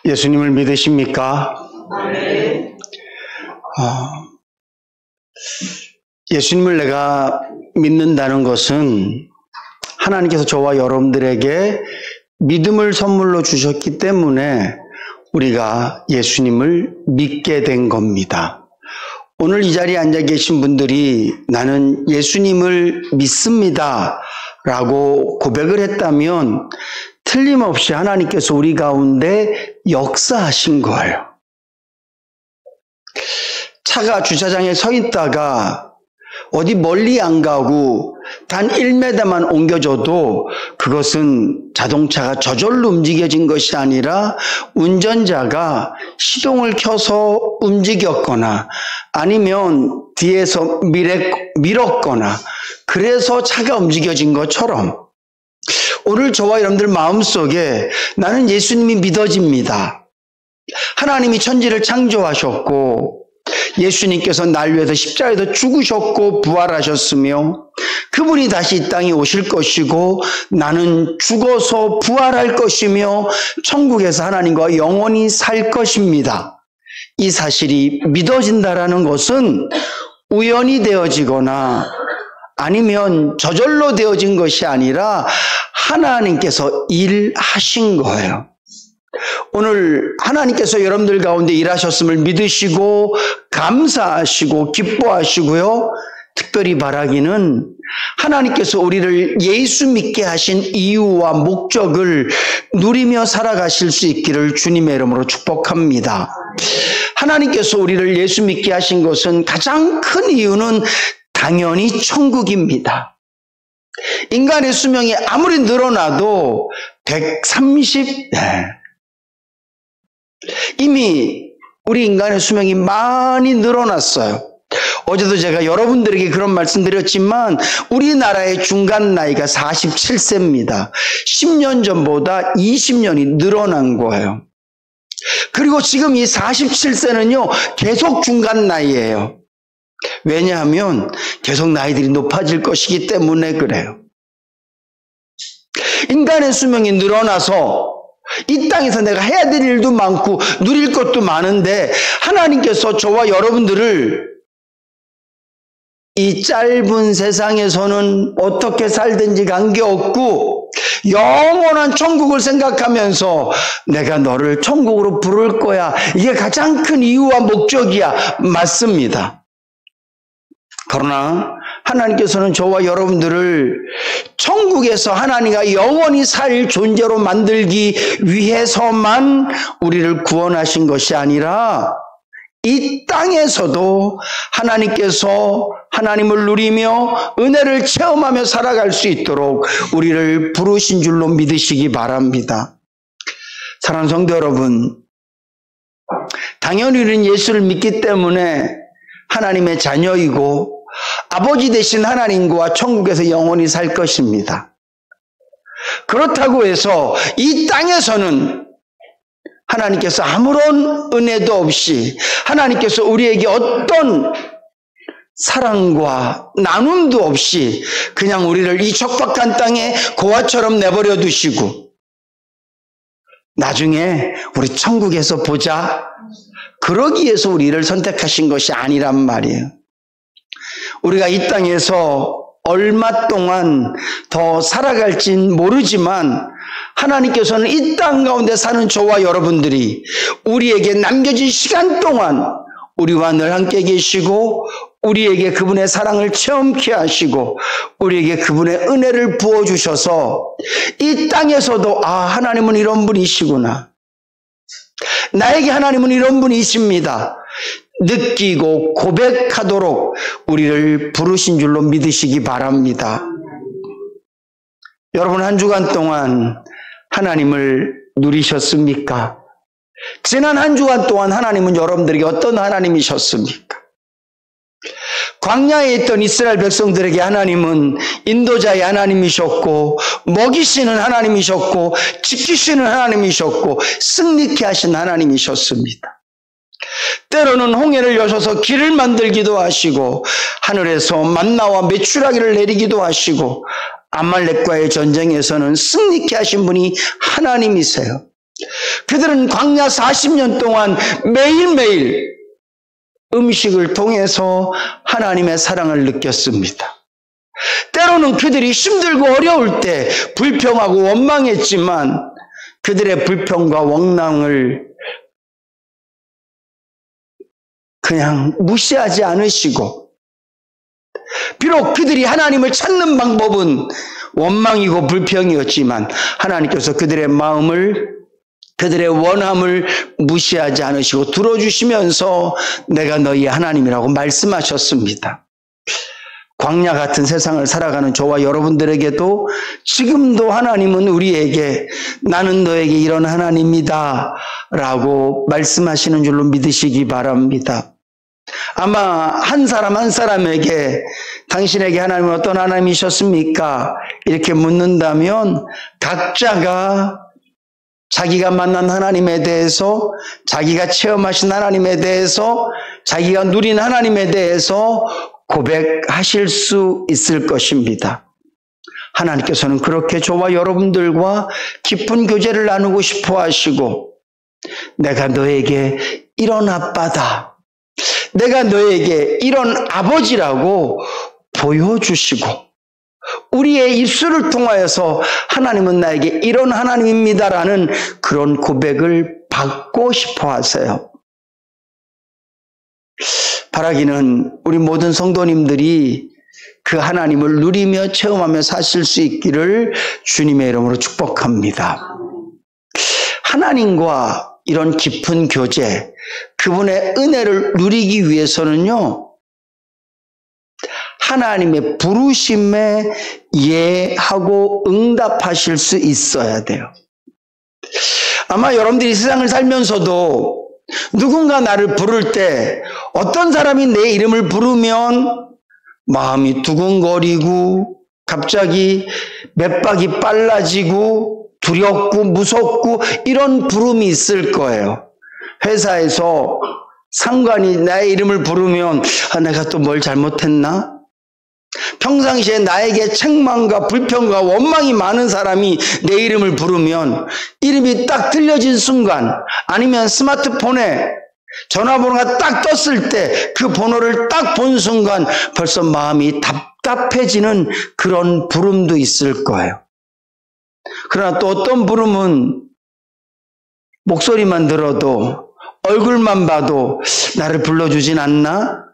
예수님을 믿으십니까? 네. 예수님을 내가 믿는다는 것은 하나님께서 저와 여러분들에게 믿음을 선물로 주셨기 때문에 우리가 예수님을 믿게 된 겁니다. 오늘 이 자리에 앉아 계신 분들이 나는 예수님을 믿습니다 라고 고백을 했다면 틀림없이 하나님께서 우리 가운데 역사하신 거예요. 차가 주차장에 서 있다가 어디 멀리 안 가고 단 1m만 옮겨줘도 그것은 자동차가 저절로 움직여진 것이 아니라 운전자가 시동을 켜서 움직였거나 아니면 뒤에서 밀었거나 그래서 차가 움직여진 것처럼 오늘 저와 여러분들 마음속에 나는 예수님이 믿어집니다. 하나님이 천지를 창조하셨고 예수님께서 날 위해서 십자가에서 죽으셨고 부활하셨으며 그분이 다시 이 땅에 오실 것이고 나는 죽어서 부활할 것이며 천국에서 하나님과 영원히 살 것입니다. 이 사실이 믿어진다라는 것은 우연히 되어지거나 아니면 저절로 되어진 것이 아니라 하나님께서 일하신 거예요. 오늘 하나님께서 여러분들 가운데 일하셨음을 믿으시고 감사하시고 기뻐하시고요. 특별히 바라기는 하나님께서 우리를 예수 믿게 하신 이유와 목적을 누리며 살아가실 수 있기를 주님의 이름으로 축복합니다. 하나님께서 우리를 예수 믿게 하신 것은 가장 큰 이유는 당연히 천국입니다. 인간의 수명이 아무리 늘어나도 130, 이미 우리 인간의 수명이 많이 늘어났어요. 어제도 제가 여러분들에게 그런 말씀드렸지만 우리나라의 중간 나이가 47세입니다. 10년 전보다 20년이 늘어난 거예요. 그리고 지금 이 47세는요 계속 중간 나이예요. 왜냐하면 계속 나이들이 높아질 것이기 때문에 그래요. 인간의 수명이 늘어나서 이 땅에서 내가 해야 될 일도 많고 누릴 것도 많은데 하나님께서 저와 여러분들을 이 짧은 세상에서는 어떻게 살든지 관계없고 영원한 천국을 생각하면서 내가 너를 천국으로 부를 거야. 이게 가장 큰 이유와 목적이야. 맞습니다. 그러나 하나님께서는 저와 여러분들을 천국에서 하나님과 영원히 살 존재로 만들기 위해서만 우리를 구원하신 것이 아니라 이 땅에서도 하나님께서 하나님을 누리며 은혜를 체험하며 살아갈 수 있도록 우리를 부르신 줄로 믿으시기 바랍니다. 사랑하는 성도 여러분, 당연히 우리는 예수를 믿기 때문에 하나님의 자녀이고 아버지 되신 하나님과 천국에서 영원히 살 것입니다. 그렇다고 해서 이 땅에서는 하나님께서 아무런 은혜도 없이 하나님께서 우리에게 어떤 사랑과 나눔도 없이 그냥 우리를 이 척박한 땅에 고아처럼 내버려 두시고 나중에 우리 천국에서 보자 그러기 위해서 우리를 선택하신 것이 아니란 말이에요. 우리가 이 땅에서 얼마 동안 더 살아갈진 모르지만 하나님께서는 이 땅 가운데 사는 저와 여러분들이 우리에게 남겨진 시간 동안 우리와 늘 함께 계시고 우리에게 그분의 사랑을 체험케 하시고 우리에게 그분의 은혜를 부어주셔서 이 땅에서도 하나님은 이런 분이시구나. 나에게 하나님은 이런 분이십니다. 느끼고 고백하도록 우리를 부르신 줄로 믿으시기 바랍니다. 여러분 한 주간 동안 하나님을 누리셨습니까? 지난 한 주간 동안 하나님은 여러분들에게 어떤 하나님이셨습니까? 광야에 있던 이스라엘 백성들에게 하나님은 인도자의 하나님이셨고 먹이시는 하나님이셨고 지키시는 하나님이셨고 승리케 하신 하나님이셨습니다. 때로는 홍해를 여셔서 길을 만들기도 하시고 하늘에서 만나와 메추라기를 내리기도 하시고 아말렉과의 전쟁에서는 승리케 하신 분이 하나님이세요. 그들은 광야 40년 동안 매일매일 음식을 통해서 하나님의 사랑을 느꼈습니다. 때로는 그들이 힘들고 어려울 때 불평하고 원망했지만 그들의 불평과 원망을 그냥 무시하지 않으시고, 비록 그들이 하나님을 찾는 방법은 원망이고 불평이었지만 하나님께서 그들의 마음을, 그들의 원함을 무시하지 않으시고 들어주시면서 내가 너희의 하나님이라고 말씀하셨습니다. 광야 같은 세상을 살아가는 저와 여러분들에게도 지금도 하나님은 우리에게 나는 너에게 이런 하나님이다 라고 말씀하시는 줄로 믿으시기 바랍니다. 아마 한 사람 한 사람에게 당신에게 하나님은 어떤 하나님이셨습니까? 이렇게 묻는다면 각자가 자기가 만난 하나님에 대해서, 자기가 체험하신 하나님에 대해서, 자기가 누린 하나님에 대해서 고백하실 수 있을 것입니다. 하나님께서는 그렇게 저와 여러분들과 깊은 교제를 나누고 싶어 하시고, 내가 너에게 이런 아빠다, 내가 너에게 이런 아버지라고 보여주시고, 우리의 입술을 통하여서 하나님은 나에게 이런 하나님입니다라는 그런 고백을 받고 싶어 하세요. 바라기는 우리 모든 성도님들이 그 하나님을 누리며 체험하며 사실 수 있기를 주님의 이름으로 축복합니다. 하나님과 이런 깊은 교제, 그분의 은혜를 누리기 위해서는요, 하나님의 부르심에 예하고 응답하실 수 있어야 돼요. 아마 여러분들이 세상을 살면서도 누군가 나를 부를 때, 어떤 사람이 내 이름을 부르면 마음이 두근거리고 갑자기 맥박이 빨라지고 두렵고 무섭고 이런 부름이 있을 거예요. 회사에서 상관이 나의 이름을 부르면 내가 또 뭘 잘못했나? 평상시에 나에게 책망과 불평과 원망이 많은 사람이 내 이름을 부르면 이름이 딱 들려진 순간, 아니면 스마트폰에 전화번호가 딱 떴을 때 그 번호를 딱 본 순간 벌써 마음이 답답해지는 그런 부름도 있을 거예요. 그러나 또 어떤 부름은 목소리만 들어도, 얼굴만 봐도 나를 불러주진 않나?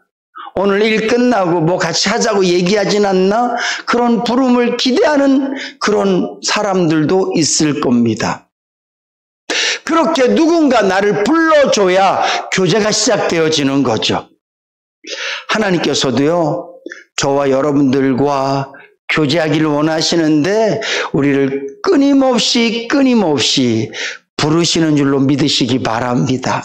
오늘 일 끝나고 뭐 같이 하자고 얘기하진 않나? 그런 부름을 기대하는 그런 사람들도 있을 겁니다. 그렇게 누군가 나를 불러줘야 교제가 시작되어지는 거죠. 하나님께서도요, 저와 여러분들과 교제하기를 원하시는데 우리를 끊임없이 부르시는 줄로 믿으시기 바랍니다.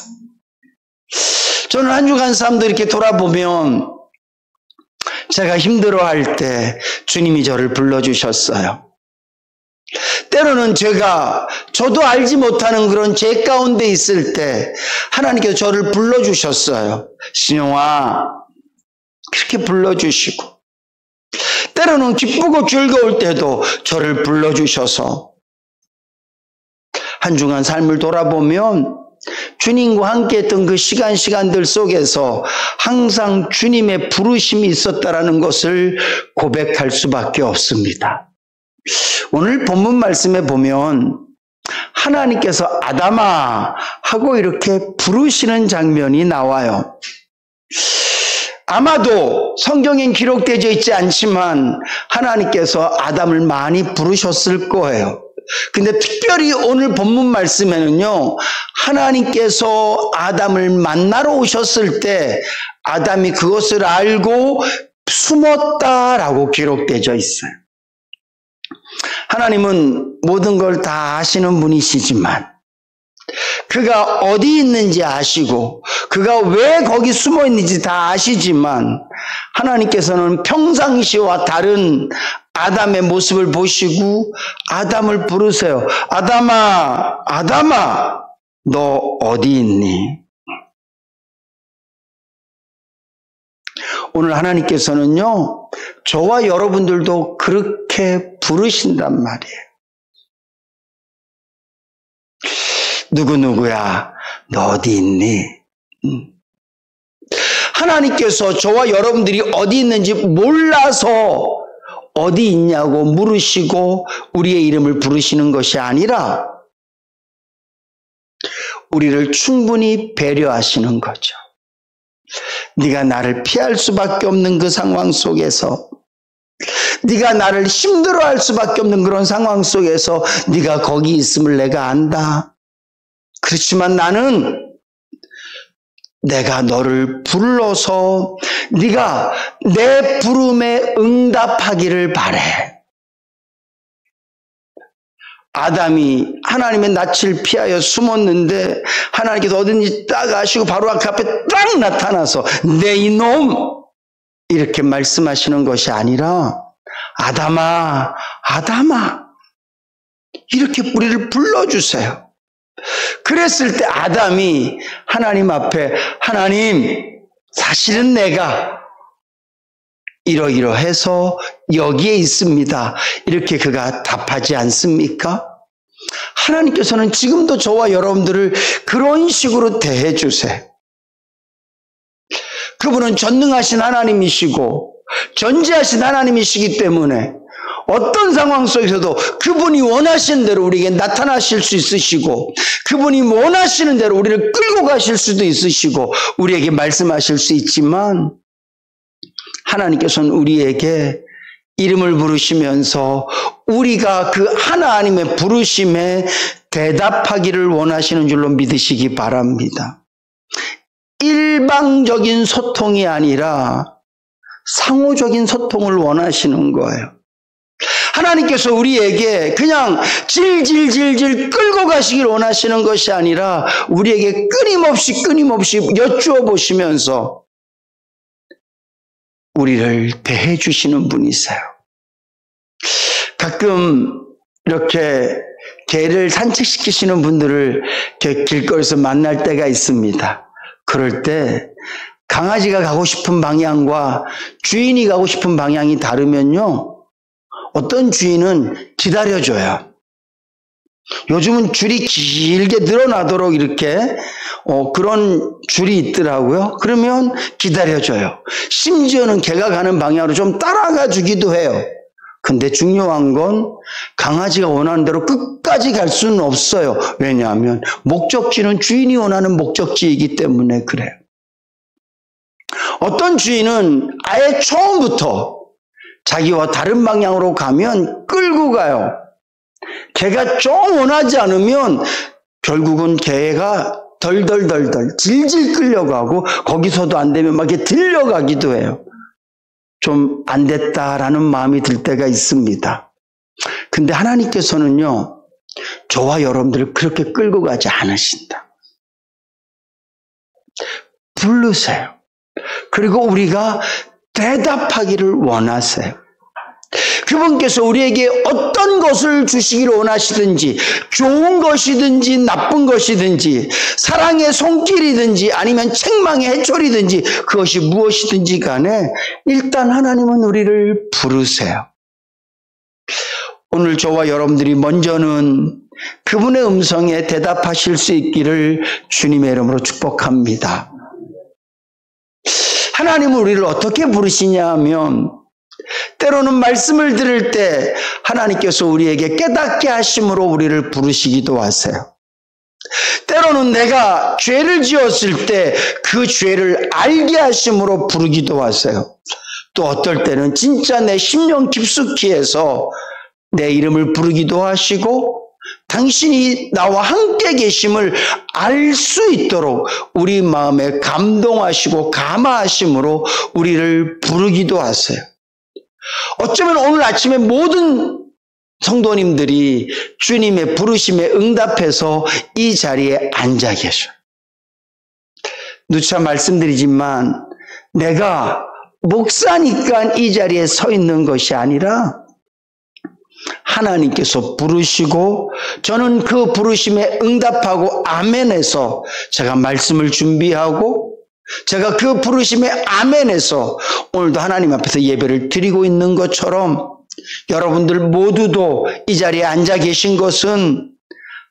저는 한 주간 삶도 이렇게 돌아보면 제가 힘들어할 때 주님이 저를 불러주셨어요. 때로는 저도 알지 못하는 그런 죄 가운데 있을 때 하나님께서 저를 불러주셨어요. 신용아, 그렇게 불러주시고, 때로는 기쁘고 즐거울 때도 저를 불러주셔서 한 주간 삶을 돌아보면 주님과 함께 했던 그 시간들 속에서 항상 주님의 부르심이 있었다라는 것을 고백할 수밖에 없습니다. 오늘 본문 말씀에 보면 하나님께서 아담아 하고 이렇게 부르시는 장면이 나와요. 아마도 성경엔 기록되어 있지 않지만 하나님께서 아담을 많이 부르셨을 거예요. 근데 특별히 오늘 본문 말씀에는요, 하나님께서 아담을 만나러 오셨을 때 아담이 그것을 알고 숨었다라고 기록되어 있어요. 하나님은 모든 걸 다 아시는 분이시지만 그가 어디 있는지 아시고 그가 왜 거기 숨어 있는지 다 아시지만 하나님께서는 평상시와 다른 아담의 모습을 보시고 아담을 부르세요. 아담아, 아담아, 너 어디 있니? 오늘 하나님께서는요, 저와 여러분들도 그렇게 부르신단 말이에요. 누구누구야, 너 어디 있니? 하나님께서 저와 여러분들이 어디 있는지 몰라서 어디 있냐고 물으시고 우리의 이름을 부르시는 것이 아니라 우리를 충분히 배려하시는 거죠. 네가 나를 피할 수밖에 없는 그 상황 속에서, 네가 나를 힘들어할 수밖에 없는 그런 상황 속에서 네가 거기 있음을 내가 안다. 그렇지만 나는 내가 너를 불러서 네가 내 부름에 응답하기를 바래. 아담이 하나님의 낯을 피하여 숨었는데 하나님께서 어딘지 딱 아시고 바로 그 앞에 딱 나타나서 내 이놈 이렇게 말씀하시는 것이 아니라 아담아, 아담아 이렇게 우리를 불러주세요. 그랬을 때 아담이 하나님 앞에 하나님 사실은 내가 이러이러해서 여기에 있습니다. 이렇게 그가 답하지 않습니까? 하나님께서는 지금도 저와 여러분들을 그런 식으로 대해 주세요. 그분은 전능하신 하나님이시고 전지하신 하나님이시기 때문에 어떤 상황 속에서도 그분이 원하시는 대로 우리에게 나타나실 수 있으시고 그분이 원하시는 대로 우리를 끌고 가실 수도 있으시고 우리에게 말씀하실 수 있지만 하나님께서는 우리에게 이름을 부르시면서 우리가 그 하나님의 부르심에 대답하기를 원하시는 줄로 믿으시기 바랍니다. 일방적인 소통이 아니라 상호적인 소통을 원하시는 거예요. 하나님께서 우리에게 그냥 질질질질 끌고 가시길 원하시는 것이 아니라 우리에게 끊임없이 여쭈어 보시면서 우리를 대해 주시는 분이세요. 가끔 이렇게 개를 산책시키시는 분들을 길거리에서 만날 때가 있습니다. 그럴 때 강아지가 가고 싶은 방향과 주인이 가고 싶은 방향이 다르면요. 어떤 주인은 기다려줘요. 요즘은 줄이 길게 늘어나도록 이렇게 그런 줄이 있더라고요. 그러면 기다려줘요. 심지어는 개가 가는 방향으로 좀 따라가 주기도 해요. 근데 중요한 건 강아지가 원하는 대로 끝까지 갈 수는 없어요. 왜냐하면 목적지는 주인이 원하는 목적지이기 때문에 그래요. 어떤 주인은 아예 처음부터 자기와 다른 방향으로 가면 끌고 가요. 개가 좀 원하지 않으면 결국은 개가 덜덜덜덜 질질 끌려가고 거기서도 안 되면 막 이렇게 들려가기도 해요. 좀 안 됐다라는 마음이 들 때가 있습니다. 근데 하나님께서는요, 저와 여러분들을 그렇게 끌고 가지 않으신다. 부르세요. 그리고 우리가 대답하기를 원하세요. 그분께서 우리에게 어떤 것을 주시기를 원하시든지 좋은 것이든지 나쁜 것이든지 사랑의 손길이든지 아니면 책망의 해초리든지 그것이 무엇이든지 간에 일단 하나님은 우리를 부르세요. 오늘 저와 여러분들이 먼저는 그분의 음성에 대답하실 수 있기를 주님의 이름으로 축복합니다. 하나님은 우리를 어떻게 부르시냐 하면 때로는 말씀을 들을 때 하나님께서 우리에게 깨닫게 하심으로 우리를 부르시기도 하세요. 때로는 내가 죄를 지었을 때 그 죄를 알게 하심으로 부르기도 하세요. 또 어떨 때는 진짜 내 심령 깊숙이 해서 내 이름을 부르기도 하시고 당신이 나와 함께 계심을 알 수 있도록 우리 마음에 감동하시고 감화하심으로 우리를 부르기도 하세요. 어쩌면 오늘 아침에 모든 성도님들이 주님의 부르심에 응답해서 이 자리에 앉아 계셔요. 누차 말씀드리지만 내가 목사니까 이 자리에 서 있는 것이 아니라 하나님께서 부르시고 저는 그 부르심에 응답하고 아멘해서 제가 말씀을 준비하고 제가 그 부르심에 아멘해서 오늘도 하나님 앞에서 예배를 드리고 있는 것처럼 여러분들 모두도 이 자리에 앉아 계신 것은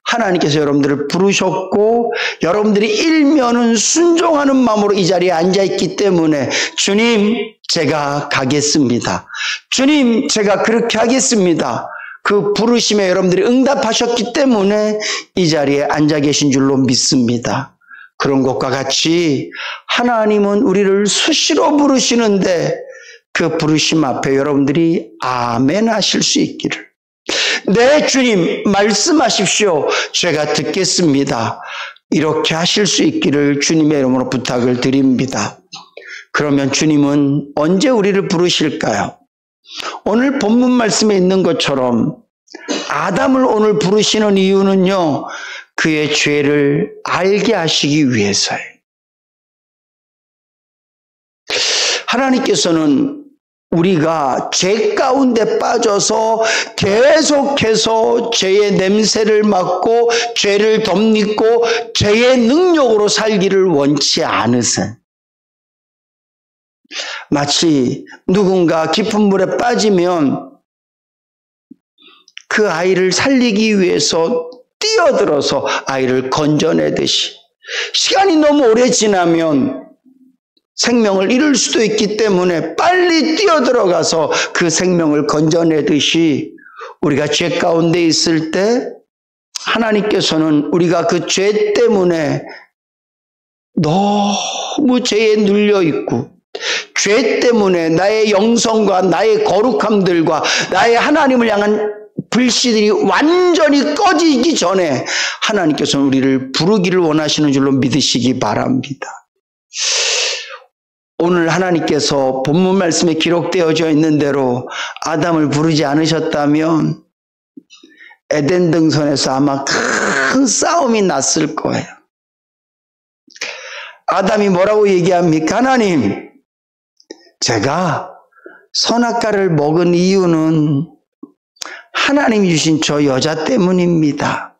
하나님께서 여러분들을 부르셨고 여러분들이 일면은 순종하는 마음으로 이 자리에 앉아있기 때문에 주님 제가 가겠습니다. 주님 제가 그렇게 하겠습니다. 그 부르심에 여러분들이 응답하셨기 때문에 이 자리에 앉아 계신 줄로 믿습니다. 그런 것과 같이 하나님은 우리를 수시로 부르시는데 그 부르심 앞에 여러분들이 아멘 하실 수 있기를. 네 주님 말씀하십시오. 제가 듣겠습니다. 이렇게 하실 수 있기를 주님의 이름으로 부탁을 드립니다. 그러면 주님은 언제 우리를 부르실까요? 오늘 본문 말씀에 있는 것처럼 아담을 오늘 부르시는 이유는요, 그의 죄를 알게 하시기 위해서예요. 하나님께서는 우리가 죄 가운데 빠져서 계속해서 죄의 냄새를 맡고 죄를 덧입고 죄의 능력으로 살기를 원치 않으세요. 마치 누군가 깊은 물에 빠지면 그 아이를 살리기 위해서 뛰어들어서 아이를 건져내듯이 시간이 너무 오래 지나면 생명을 잃을 수도 있기 때문에 빨리 뛰어들어가서 그 생명을 건져내듯이 우리가 죄 가운데 있을 때 하나님께서는 우리가 그 죄 때문에 너무 죄에 눌려있고 죄 때문에 나의 영성과 나의 거룩함들과 나의 하나님을 향한 불씨들이 완전히 꺼지기 전에 하나님께서는 우리를 부르기를 원하시는 줄로 믿으시기 바랍니다. 오늘 하나님께서 본문 말씀에 기록되어져 있는 대로 아담을 부르지 않으셨다면 에덴 동산에서 아마 큰 싸움이 났을 거예요. 아담이 뭐라고 얘기합니까? 하나님, 제가 선악과를 먹은 이유는 하나님이 주신 저 여자 때문입니다.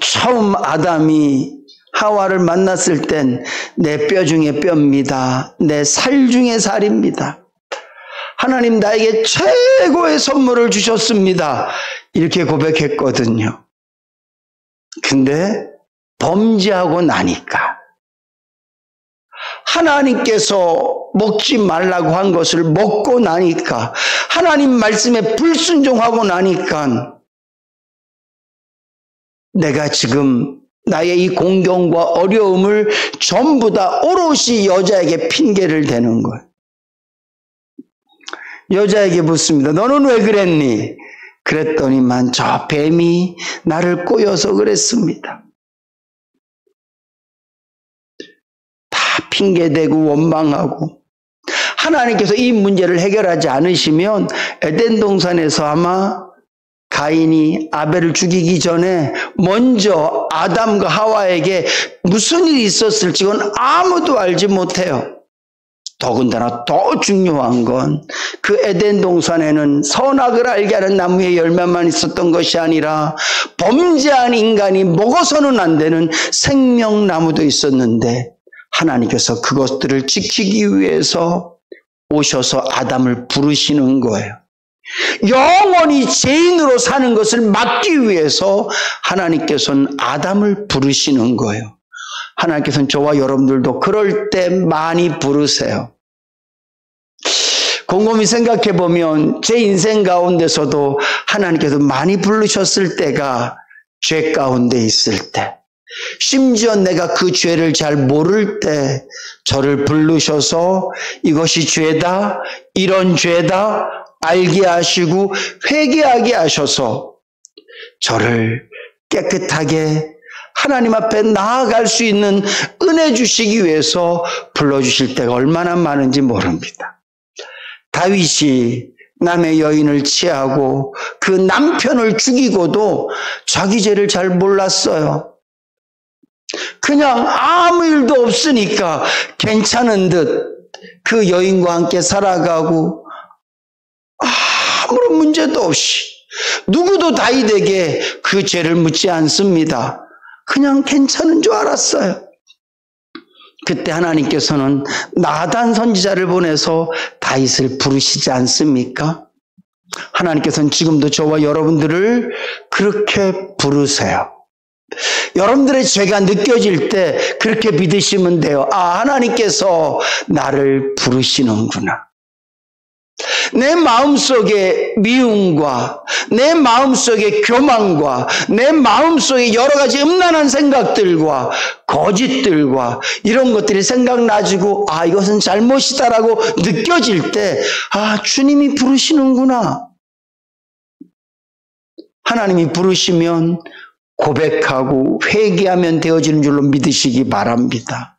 처음 아담이 하와를 만났을 땐 내 뼈 중에 뼈입니다. 내 살 중에 살입니다. 하나님 나에게 최고의 선물을 주셨습니다. 이렇게 고백했거든요. 근데 범죄하고 나니까 하나님께서 먹지 말라고 한 것을 먹고 나니까 하나님 말씀에 불순종하고 나니까 내가 지금 나의 이 공경과 어려움을 전부 다 오롯이 여자에게 핑계를 대는 거예요. 여자에게 묻습니다. 너는 왜 그랬니? 그랬더니만 저 뱀이 나를 꼬여서 그랬습니다. 다 핑계대고 원망하고 하나님께서 이 문제를 해결하지 않으시면 에덴 동산에서 아마 가인이 아벨을 죽이기 전에 먼저 아담과 하와에게 무슨 일이 있었을지 그건 아무도 알지 못해요. 더군다나 더 중요한 건 그 에덴 동산에는 선악을 알게 하는 나무의 열매만 있었던 것이 아니라 범죄한 인간이 먹어서는 안 되는 생명나무도 있었는데 하나님께서 그것들을 지키기 위해서 오셔서 아담을 부르시는 거예요. 영원히 죄인으로 사는 것을 막기 위해서 하나님께서는 아담을 부르시는 거예요. 하나님께서는 저와 여러분들도 그럴 때 많이 부르세요. 곰곰이 생각해 보면 제 인생 가운데서도 하나님께서 많이 부르셨을 때가 죄 가운데 있을 때, 심지어 내가 그 죄를 잘 모를 때 저를 부르셔서 이것이 죄다, 이런 죄다 알게 하시고 회개하게 하셔서 저를 깨끗하게 하나님 앞에 나아갈 수 있는 은혜 주시기 위해서 불러주실 때가 얼마나 많은지 모릅니다. 다윗이 남의 여인을 취하고 그 남편을 죽이고도 자기 죄를 잘 몰랐어요. 그냥 아무 일도 없으니까 괜찮은 듯 그 여인과 함께 살아가고 아무런 문제도 없이 누구도 다윗에게 그 죄를 묻지 않습니다. 그냥 괜찮은 줄 알았어요. 그때 하나님께서는 나단 선지자를 보내서 다윗을 부르시지 않습니까? 하나님께서는 지금도 저와 여러분들을 그렇게 부르세요. 여러분들의 죄가 느껴질 때 그렇게 믿으시면 돼요. 아, 하나님께서 나를 부르시는구나. 내 마음속에 미움과 내 마음속에 교만과 내 마음속에 여러 가지 음란한 생각들과 거짓들과 이런 것들이 생각나지고 아, 이것은 잘못이다라고 느껴질 때 아, 주님이 부르시는구나. 하나님이 부르시면 고백하고 회개하면 되어지는 줄로 믿으시기 바랍니다.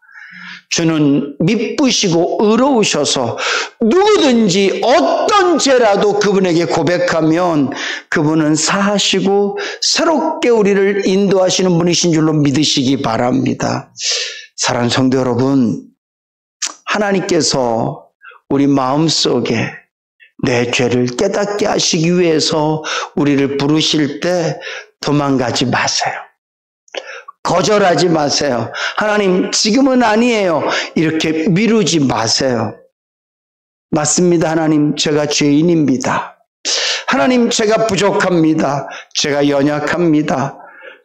주는 미쁘시고 의로우셔서 누구든지 어떤 죄라도 그분에게 고백하면 그분은 사하시고 새롭게 우리를 인도하시는 분이신 줄로 믿으시기 바랍니다. 사랑하는 성도 여러분, 하나님께서 우리 마음속에 내 죄를 깨닫게 하시기 위해서 우리를 부르실 때 도망가지 마세요. 거절하지 마세요. 하나님, 지금은 아니에요. 이렇게 미루지 마세요. 맞습니다. 하나님, 제가 죄인입니다. 하나님, 제가 부족합니다. 제가 연약합니다.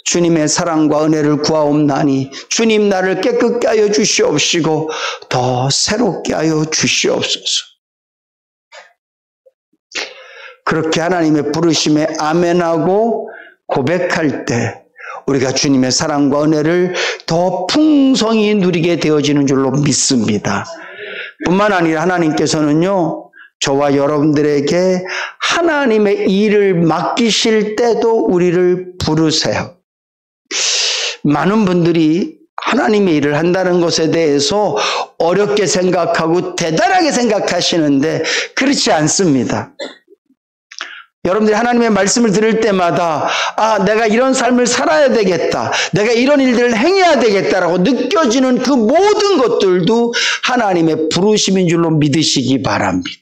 주님의 사랑과 은혜를 구하옵나니 주님 나를 깨끗게 하여 주시옵시고 더 새롭게 하여 주시옵소서. 그렇게 하나님의 부르심에 아멘하고 고백할 때 우리가 주님의 사랑과 은혜를 더 풍성히 누리게 되어지는 줄로 믿습니다. 뿐만 아니라 하나님께서는요, 저와 여러분들에게 하나님의 일을 맡기실 때도 우리를 부르세요. 많은 분들이 하나님의 일을 한다는 것에 대해서 어렵게 생각하고 대단하게 생각하시는데 그렇지 않습니다. 여러분들이 하나님의 말씀을 들을 때마다 아, 내가 이런 삶을 살아야 되겠다. 내가 이런 일들을 행해야 되겠다라고 느껴지는 그 모든 것들도 하나님의 부르심인 줄로 믿으시기 바랍니다.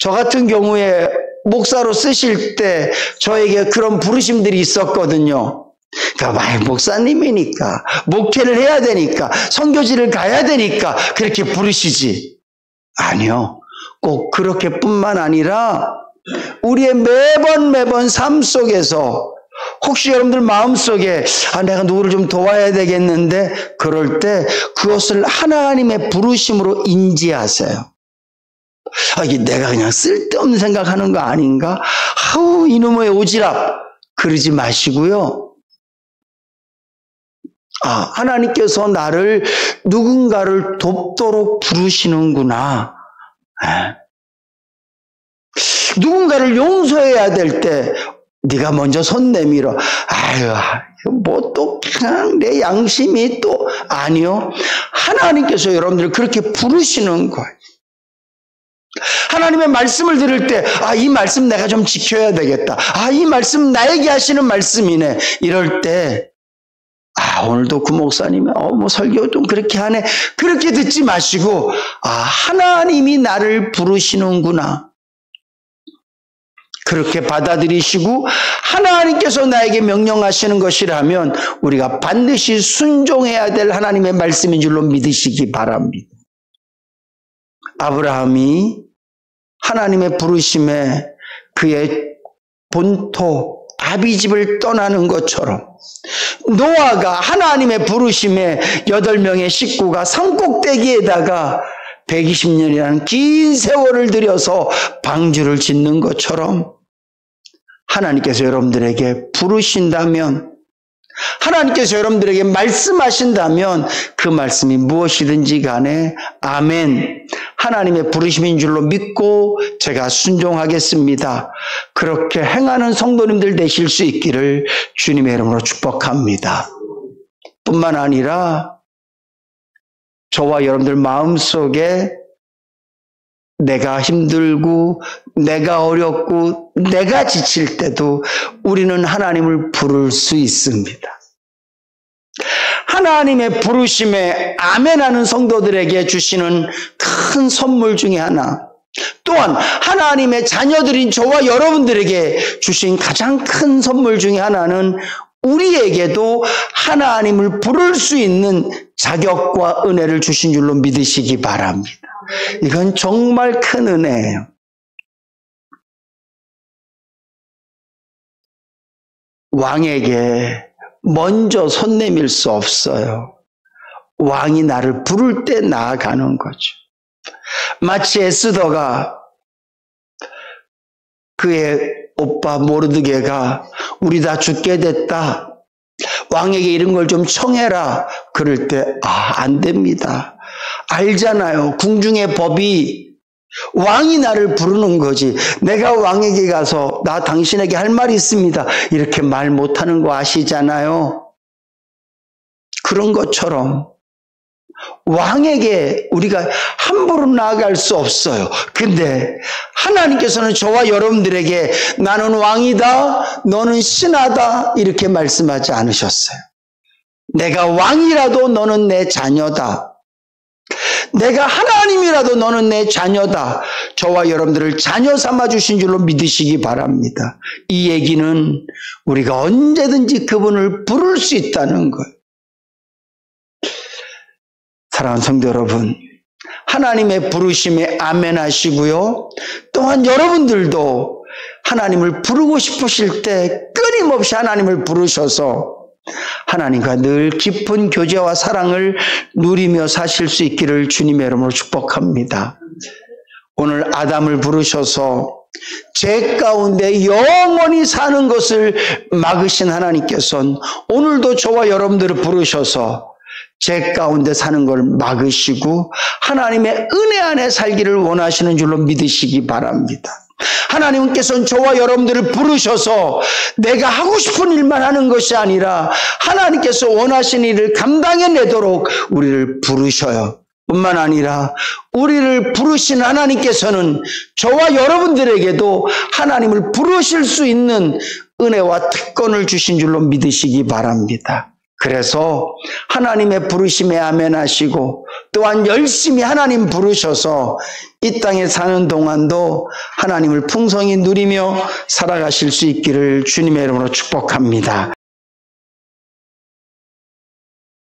저 같은 경우에 목사로 쓰실 때 저에게 그런 부르심들이 있었거든요. 그러니까 목사님이니까 목회를 해야 되니까 선교지를 가야 되니까 그렇게 부르시지. 아니요. 꼭 그렇게뿐만 아니라 우리의 매번 삶 속에서 혹시 여러분들 마음속에 아, 내가 누구를 좀 도와야 되겠는데 그럴 때 그것을 하나님의 부르심으로 인지하세요. 아, 이게 내가 그냥 쓸데없는 생각하는 거 아닌가? 아우, 이놈의 오지랖. 그러지 마시고요. 아, 하나님께서 나를 누군가를 돕도록 부르시는구나. 누군가를 용서해야 될 때 네가 먼저 손 내밀어. 아유, 뭐 또 그냥 내 양심이 또 아니요. 하나님께서 여러분들을 그렇게 부르시는 거예요. 하나님의 말씀을 들을 때 아, 이 말씀 내가 좀 지켜야 되겠다. 아, 이 말씀 나에게 하시는 말씀이네. 이럴 때 아, 오늘도 그 목사님이 뭐 설교 좀 그렇게 하네. 그렇게 듣지 마시고 아, 하나님이 나를 부르시는구나. 그렇게 받아들이시고 하나님께서 나에게 명령하시는 것이라면 우리가 반드시 순종해야 될 하나님의 말씀인 줄로 믿으시기 바랍니다. 아브라함이 하나님의 부르심에 그의 본토 아비집을 떠나는 것처럼 노아가 하나님의 부르심에 8명의 식구가 산꼭대기에다가 120년이라는 긴 세월을 들여서 방주를 짓는 것처럼 하나님께서 여러분들에게 부르신다면, 하나님께서 여러분들에게 말씀하신다면 그 말씀이 무엇이든지 간에 아멘, 하나님의 부르심인 줄로 믿고 제가 순종하겠습니다. 그렇게 행하는 성도님들 되실 수 있기를 주님의 이름으로 축복합니다. 뿐만 아니라 저와 여러분들 마음속에 내가 힘들고 내가 어렵고 내가 지칠 때도 우리는 하나님을 부를 수 있습니다. 하나님의 부르심에 아멘하는 성도들에게 주시는 큰 선물 중에 하나, 또한 하나님의 자녀들인 저와 여러분들에게 주신 가장 큰 선물 중에 하나는 우리에게도 하나님을 부를 수 있는 자격과 은혜를 주신 줄로 믿으시기 바랍니다. 이건 정말 큰 은혜예요. 왕에게 먼저 손 내밀 수 없어요. 왕이 나를 부를 때 나아가는 거죠. 마치 에스더가 그의 오빠 모르드게가 우리 다 죽게 됐다, 왕에게 이런 걸 좀 청해라, 그럴 때 안 됩니다. 알잖아요. 궁중의 법이 왕이 나를 부르는 거지, 내가 왕에게 가서 나 당신에게 할 말이 있습니다 이렇게 말 못하는 거 아시잖아요. 그런 것처럼 왕에게 우리가 함부로 나아갈 수 없어요. 근데 하나님께서는 저와 여러분들에게 나는 왕이다, 너는 신하다 이렇게 말씀하지 않으셨어요. 내가 왕이라도 너는 내 자녀다, 내가 하나님이라도 너는 내 자녀다, 저와 여러분들을 자녀 삼아주신 줄로 믿으시기 바랍니다. 이 얘기는 우리가 언제든지 그분을 부를 수 있다는 거예요. 사랑하는 성도 여러분, 하나님의 부르심에 아멘 하시고요. 또한 여러분들도 하나님을 부르고 싶으실 때 끊임없이 하나님을 부르셔서 하나님과 늘 깊은 교제와 사랑을 누리며 사실 수 있기를 주님의 이름으로 축복합니다. 오늘 아담을 부르셔서 죄 가운데 영원히 사는 것을 막으신 하나님께서는 오늘도 저와 여러분들을 부르셔서 죄 가운데 사는 걸 막으시고 하나님의 은혜 안에 살기를 원하시는 줄로 믿으시기 바랍니다. 하나님께서는 저와 여러분들을 부르셔서 내가 하고 싶은 일만 하는 것이 아니라 하나님께서 원하시는 일을 감당해내도록 우리를 부르셔요. 뿐만 아니라 우리를 부르신 하나님께서는 저와 여러분들에게도 하나님을 부르실 수 있는 은혜와 특권을 주신 줄로 믿으시기 바랍니다. 그래서 하나님의 부르심에 아멘 하시고 또한 열심히 하나님 부르셔서 이 땅에 사는 동안도 하나님을 풍성히 누리며 살아가실 수 있기를 주님의 이름으로 축복합니다.